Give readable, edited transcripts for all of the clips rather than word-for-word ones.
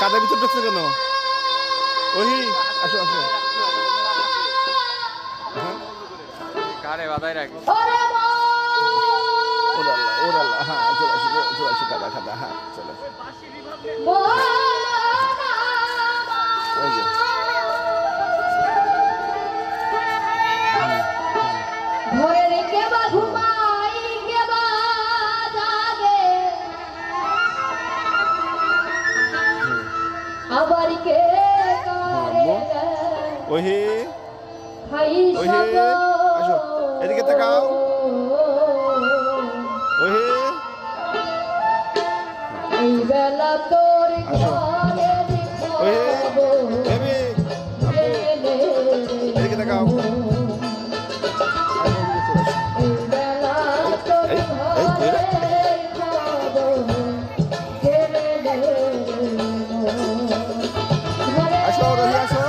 কাদার ভিতর ঢুকছে কেন? ওই আসো আসো। কারে বাধাই রাখি। ওরাল্লা হ্যাঁ চলে আসো কাদা কাদা হ্যাঁ চলে আসো। ওই যে ঘরে রেখে বা ঘুমাই কে বা জাগে আবার কে করে ওই খাই ওই সব আসো এদিকে তাকাও। ওই এই বেলা তোর আসো। ঘরে ওই দেখবো বেবি এদিকে তাকাও। এই বেলা তোর ঘরে দেখবো ঘরে আসো রহি আসো।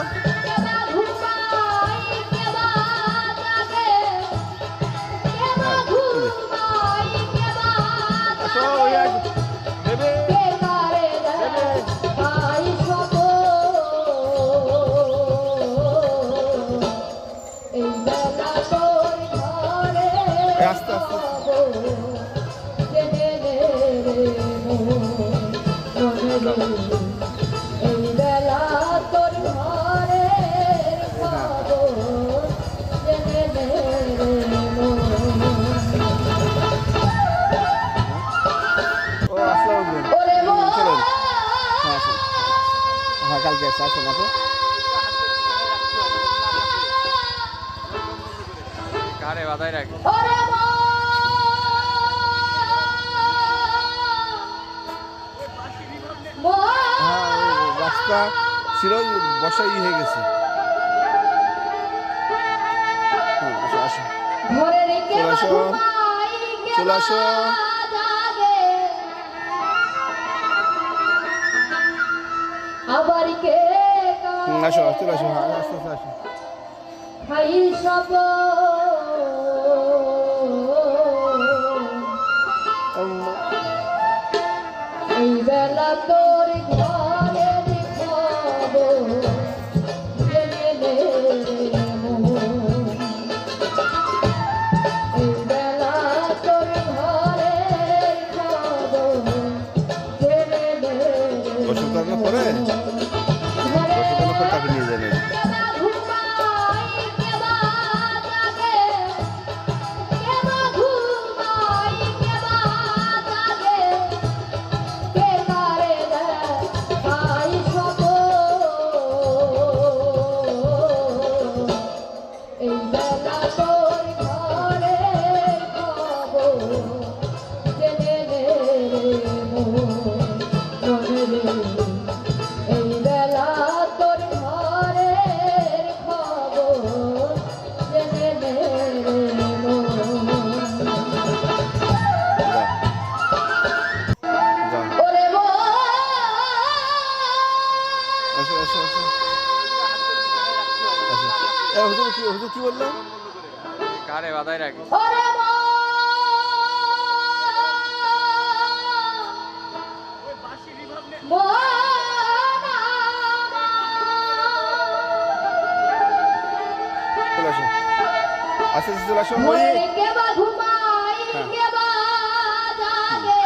আসো ওই বেবি আস্তে আস্তে এই বেলা তোর ঘরে ও আসসালামু আলাইকুম। ওরে চলেন হ্যাঁ আসুন হ্যাঁ কালকে আসুন আসুন আসো। কারে বাধাই রাখি। ওরে হ্যাঁ ওই রাস্তা ছিল বর্ষা হয়ে গেছে। হ্যাঁ আসো আসো ঘরে রেখে চলে আসো। ঘুমাই কে চলে আসো। জাগে আবার কে আসো চলে আসো হ্যাঁ আস্তে আস্তে আসো। খাই সব এই বেলা তোর ঘরে দেখবো এই বেলা তোর ঘরে খাবো বসন্তের পরে বসন্তের পরে তাকে নিয়ে যাবেন। এই বেলা তোর ঘরে খাবো জেনে রে মনে রে এই বেলা তোর ঘরে খাবো জেনে রে যাও ওরে আসো আসো আসো হুজুর কি বললো? কারে বাধাই রাখি। ওরে চলে আসো আস্তে আস্তে চলে আসো। ওই ঘরে রেখে বা ঘুমাই হ্যাঁ। কে বা জাগে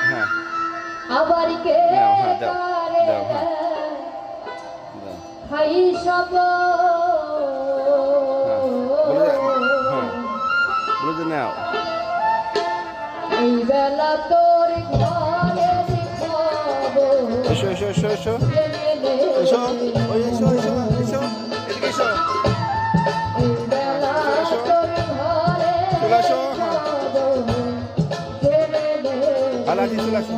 হ্যাঁ আবার কে দাও, হ্যাঁ, দাও, করে দাও, হ্যাঁ। দাও। খাই সব বলে যে নাও। এই বেলা তোর ঘরে দেখবো এসো এসো এসো এসো এসো ওই এসো এসো এসো এদিকে এসো। এই বেলা তোর ঘরে চলে আসো হ্যাঁ দেখবো আলাদি চলে আসো।